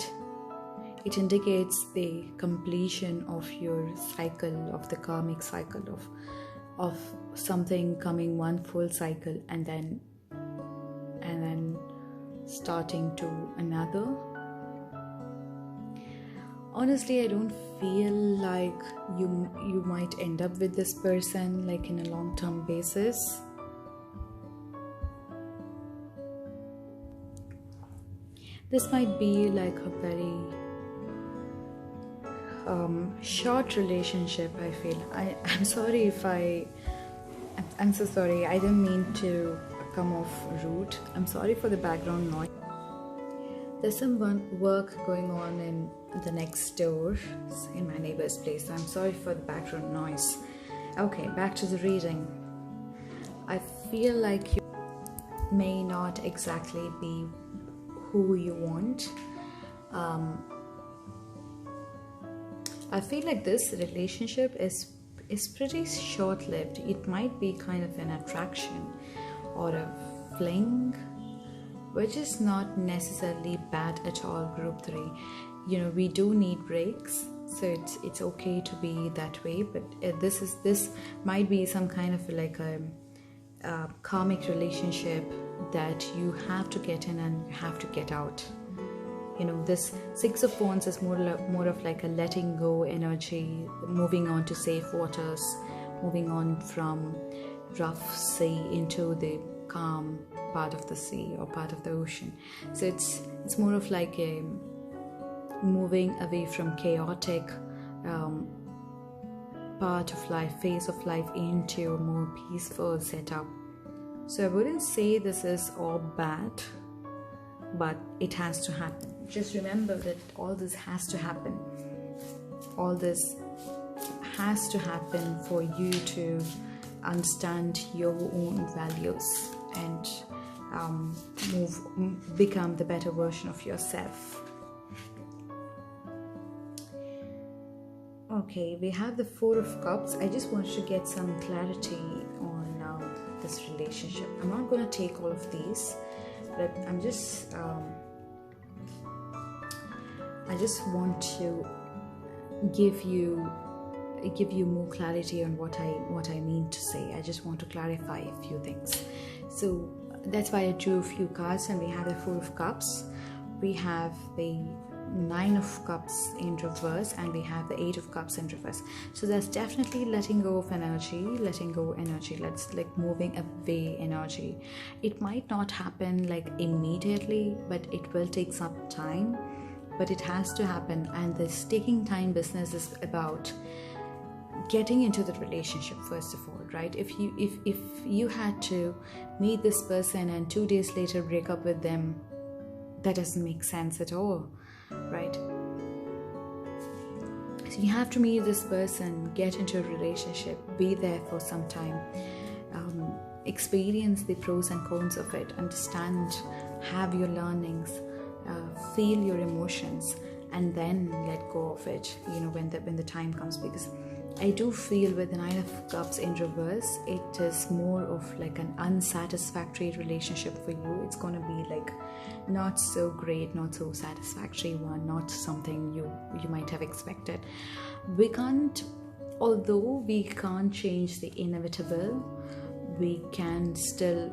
It indicates the completion of your cycle, of the karmic cycle, of something coming one full cycle and then starting to another. Honestly, I don't feel like you might end up with this person like in a long-term basis. This might be like a very short relationship, I feel. I'm sorry if I'm so sorry. I didn't mean to come off rude. I'm sorry for the background noise. There's some work going on in the next door, in my neighbor's place. I'm sorry for the background noise. Okay, back to the reading. I feel like you may not exactly be who you want. I feel like this relationship is pretty short-lived. It might be kind of an attraction or a fling, which is not necessarily bad at all. Group 3, we do need breaks, so it's okay to be that way. But this might be some kind of like a karmic relationship that you have to get in and you have to get out. This Six of Wands is more of like a letting go energy, moving on to safe waters, moving on from rough sea into the calm part of the sea or part of the ocean. So it's more of like a moving away from chaotic part of life, phase of life, into a more peaceful setup. So I wouldn't say this is all bad, but it has to happen. Just remember that all this has to happen. All this has to happen for you to understand your own values and become the better version of yourself. Okay, we have the Four of Cups. I just wanted to get some clarity on this relationship. I'm not going to take all of these, but I just want to give you more clarity on what I mean to say. I just want to clarify a few things. So that's why I drew a few cards, and we have the Four of Cups, we have the Nine of Cups in reverse, and we have the Eight of Cups in reverse. So that's definitely letting go of energy, let's like moving away energy. It might not happen like immediately, but it will take some time, but it has to happen. And this taking time business is about getting into the relationship first of all, right? If you had to meet this person and 2 days later break up with them, that doesn't make sense at all, right? So you have to meet this person, get into a relationship, be there for some time, experience the pros and cons of it, understand, have your learnings, feel your emotions, and then let go of it, when the time comes. Because I do feel with the Nine of Cups in reverse, it is more of like an unsatisfactory relationship for you. It's going to be like not so great, not so satisfactory one, not something you might have expected. Although we can't change the inevitable, we can still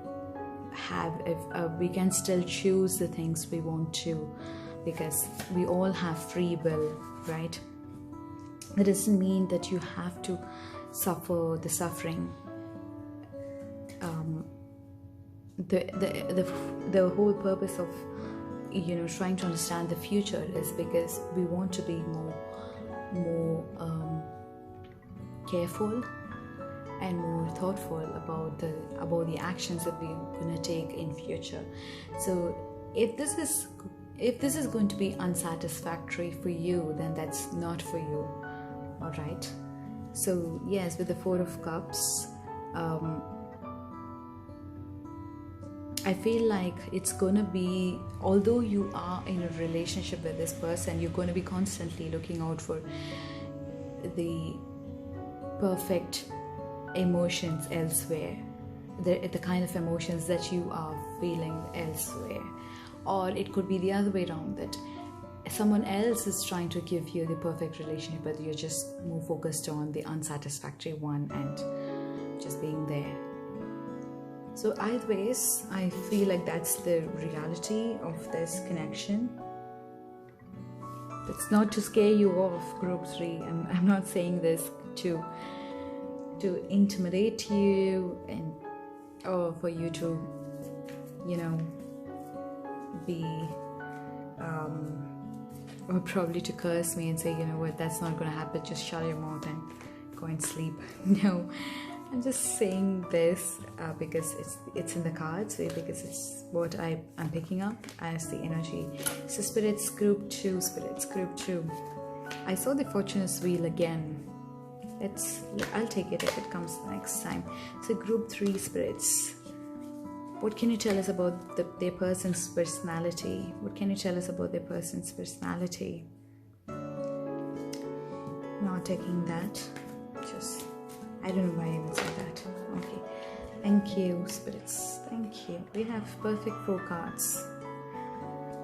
choose the things we want to, because we all have free will, right? That doesn't mean that you have to suffer the suffering. The whole purpose of trying to understand the future is because we want to be more careful and more thoughtful about the actions that we're going to take in future. So if this is going to be unsatisfactory for you, then that's not for you. All right. So yes, with the Four of Cups, I feel like it's going to be, although you are in a relationship with this person, you're going to be constantly looking out for the perfect emotions elsewhere, the kind of emotions that you are feeling elsewhere. Or it could be the other way around, that someone else is trying to give you the perfect relationship, but you're just more focused on the unsatisfactory one and just being there. So either ways, I feel like that's the reality of this connection. It's not to scare you off, group 3. I'm not saying this to intimidate you or for you to be or probably to curse me and say, what, that's not going to happen, just shut your mouth and go and sleep. No, I'm just saying this because it's in the cards, because it's what I'm picking up as the energy. So spirits group 2, I saw the Fortune's Wheel again. I'll take it if it comes next time. So group 3 spirits, what can you tell us about their person's personality? What can you tell us about their person's personality? Not taking that. Just, I don't know why I even said that. Okay. Thank you, spirits. Thank you. We have perfect 4 cards.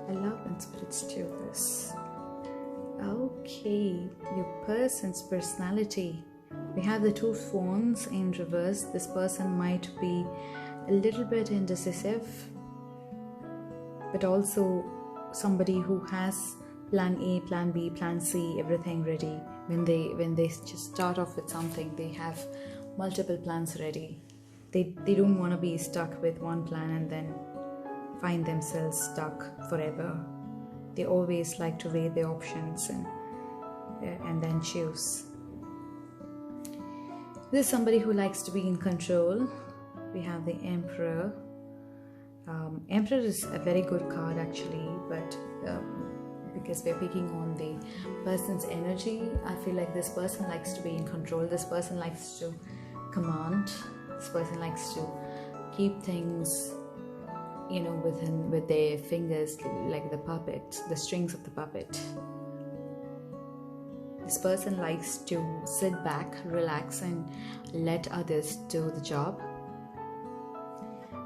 I love when spirits do this. Okay. Your person's personality. We have the 2 of Wands in reverse. This person might be a little bit indecisive, but also somebody who has plan A, plan B, plan C, everything ready. When they just start off with something, they have multiple plans ready. They don't want to be stuck with one plan and then find themselves stuck forever. They always like to weigh the options and then choose. This is somebody who likes to be in control. We have the Emperor. Emperor is a very good card actually, but because we're picking on the person's energy, I feel like this person likes to be in control. This person likes to command. This person likes to keep things, with their fingers, like the puppet, the strings of the puppet. This person likes to sit back, relax, and let others do the job.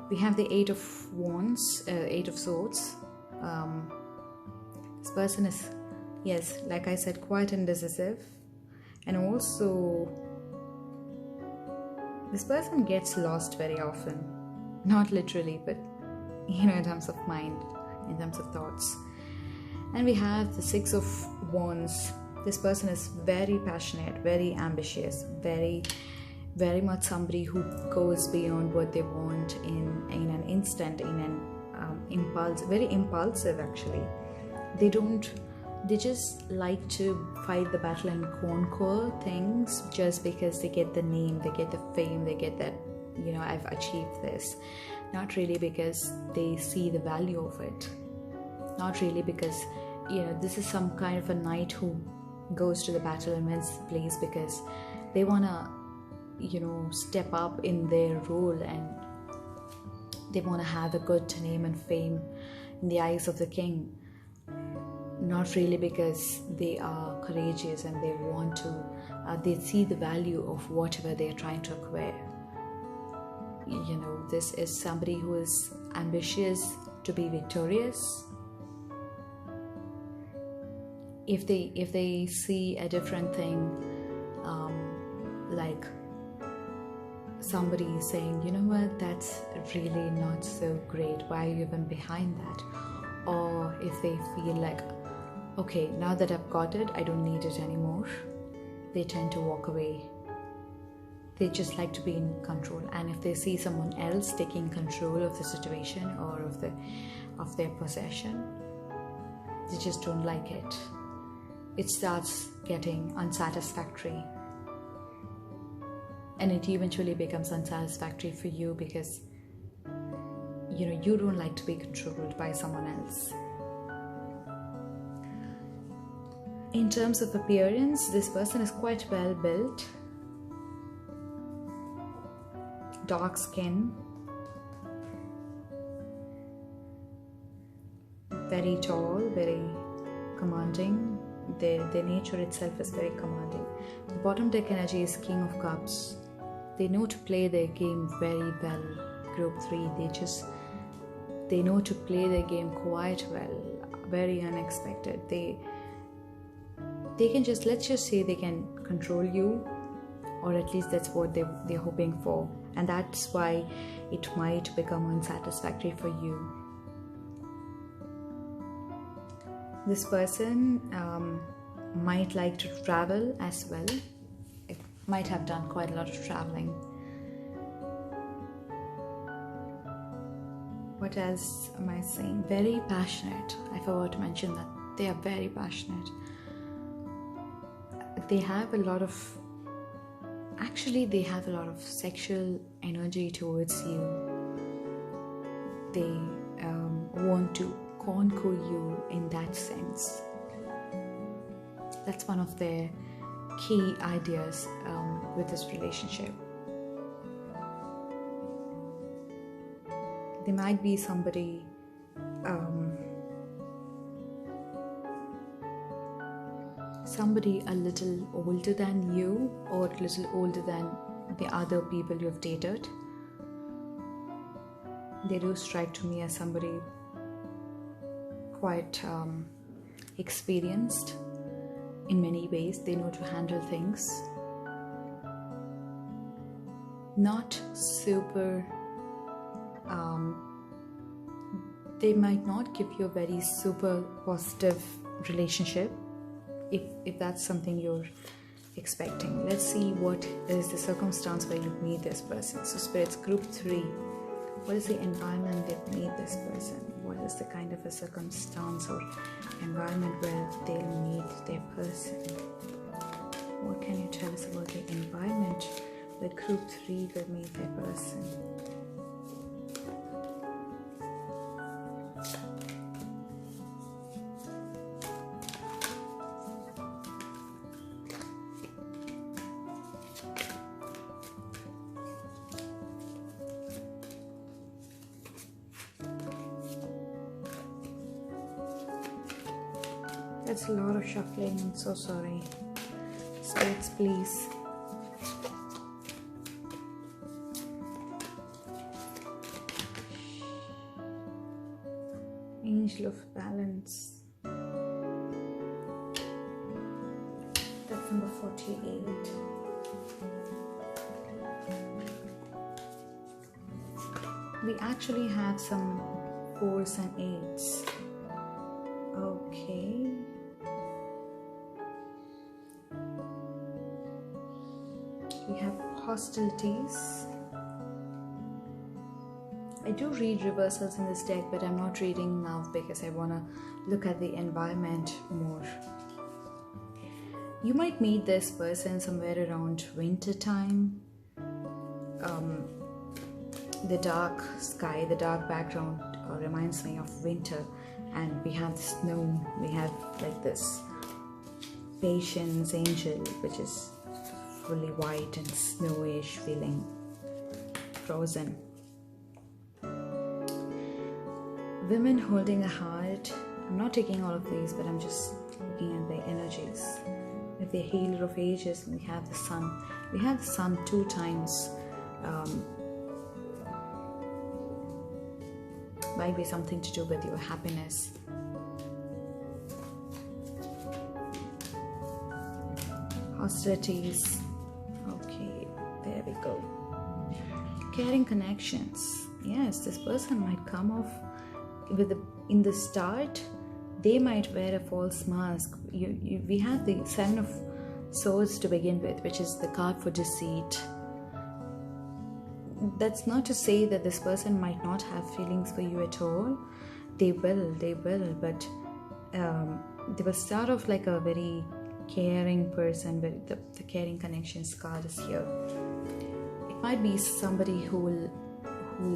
We have the 8 of Wands, 8 of Swords. This person is, yes, like I said, quite indecisive. And also, this person gets lost very often. Not literally, but, in terms of mind, in terms of thoughts. And we have the 6 of Wands. This person is very passionate, very ambitious, very much somebody who goes beyond what they want in an instant, in an impulse, very impulsive actually. They just like to fight the battle and conquer things just because they get the name, they get the fame, they get that, I've achieved this. Not really because they see the value of it. Not really because, this is some kind of a knight who goes to the battle and wins the place because they want to, step up in their role and They want to have a good name and fame in the eyes of the king. Not really because they are courageous and they want to, they see the value of whatever they are trying to acquire. You know, this is somebody who is ambitious to be victorious. If they see a different thing, like somebody saying, you know what, that's really not so great, why are you even behind that? Or if they feel like, okay, now that I've got it, I don't need it anymore, they tend to walk away. They just like to be in control. And if they see someone else taking control of the situation or of their possession, they just don't like it. It starts getting unsatisfactory. And it eventually becomes unsatisfactory for you because, you know, you don't like to be controlled by someone else. In terms of appearance, this person is quite well built. Dark skin. Very tall, very commanding. Their nature itself is very commanding. The bottom deck energy is King of Cups. They know to play their game very well. Group 3, they know to play their game quite well. Very unexpected. They can just, let's just say they can control you, or at least that's what they're hoping for. And that's why it might become unsatisfactory for you. This person might like to travel as well. It might have done quite a lot of traveling. What else am I saying? Very passionate. I forgot to mention that. They are very passionate. They have a lot of sexual energy towards you. They want to conquer you in that sense. That's one of their key ideas with this relationship. There might be somebody a little older than you, or a little older than the other people you've dated. They do strike to me as somebody quite experienced in many ways. They know to handle things. Not super, they might not give you a very super positive relationship if that's something you're expecting. Let's see what is the circumstance where you meet this person. So spirits, group 3, what is the environment that meet this person? What is the kind of a circumstance or environment where they'll meet their person? What can you tell us about the environment where group 3 will meet their person? That's a lot of shuffling. I'm so sorry. Spirits, please. Angel of Balance. That's number 48. We actually have some 4s and 8s. Okay. We have hostilities. I do read reversals in this deck, but I'm not reading now because I want to look at the environment more. You might meet this person somewhere around winter time. The dark sky, the dark background reminds me of winter, and we have snow. We have like this patience angel, which is fully white and snowish feeling, frozen. Women holding a heart. I'm not taking all of these, but I'm just looking at the energies. With the Healer of Ages, we have the Sun. We have the Sun 2 times. Might be something to do with your happiness. Hostilities. Okay, there we go. Caring connections. Yes, this person might come off with in the start. They might wear a false mask. We have the Seven of Swords to begin with, which is the card for deceit. That's not to say that this person might not have feelings for you at all. They will, but they will start off like a very caring person. But the caring connections card is here. It might be somebody who will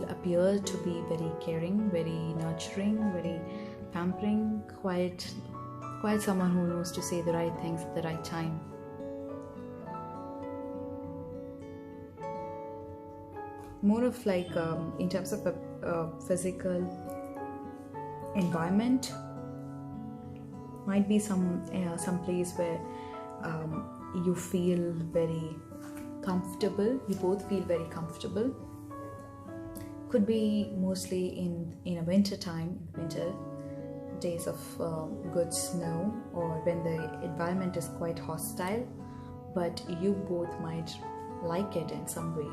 appear to be very caring, very nurturing, very pampering, quite someone who knows to say the right things at the right time. More of like in terms of a physical environment, might be some place where you feel very comfortable. You both feel very comfortable. Could be mostly in a winter time, winter days of good snow, or when the environment is quite hostile, but you both might like it in some way,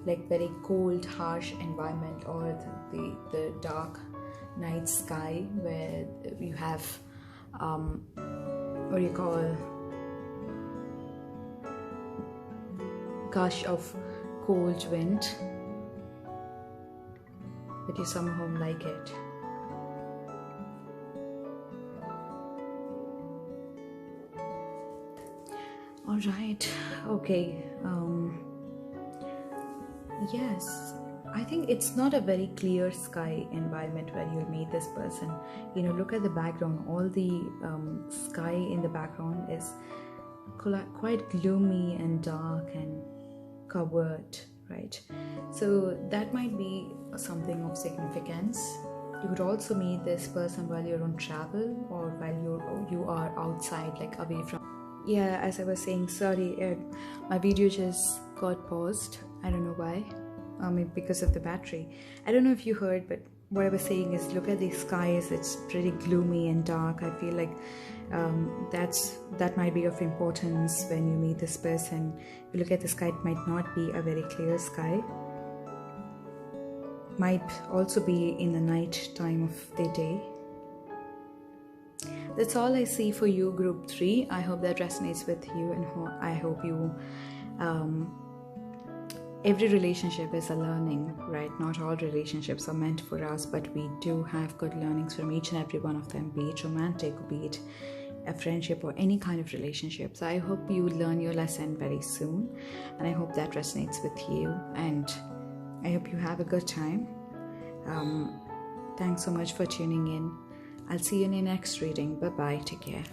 like very cold, harsh environment, or the dark night sky where you have what do you call, gush of cold wind, but you somehow like it. All right, okay. Yes, I think it's not a very clear sky environment where you'll meet this person. Look at the background. All the sky in the background is quite gloomy and dark and covered, right? So that might be something of significance. You could also meet this person while you're on travel, or while you are outside, like away from. Yeah, as I was saying, sorry, my video just got paused. I don't know why. Maybe because of the battery. I don't know if you heard, but what I was saying is, look at the skies. It's pretty gloomy and dark. I feel like that might be of importance when you meet this person. If you look at the sky, it might not be a very clear sky. Might also be in the night time of the day. That's all I see for you, group 3. I hope that resonates with you, and I hope you every relationship is a learning, right? Not all relationships are meant for us, but we do have good learnings from each and every one of them, be it romantic, be it a friendship, or any kind of relationship. So I hope you learn your lesson very soon, and I hope that resonates with you, and I hope you have a good time. Thanks so much for tuning in. I'll see you in your next reading. Bye bye. Take care.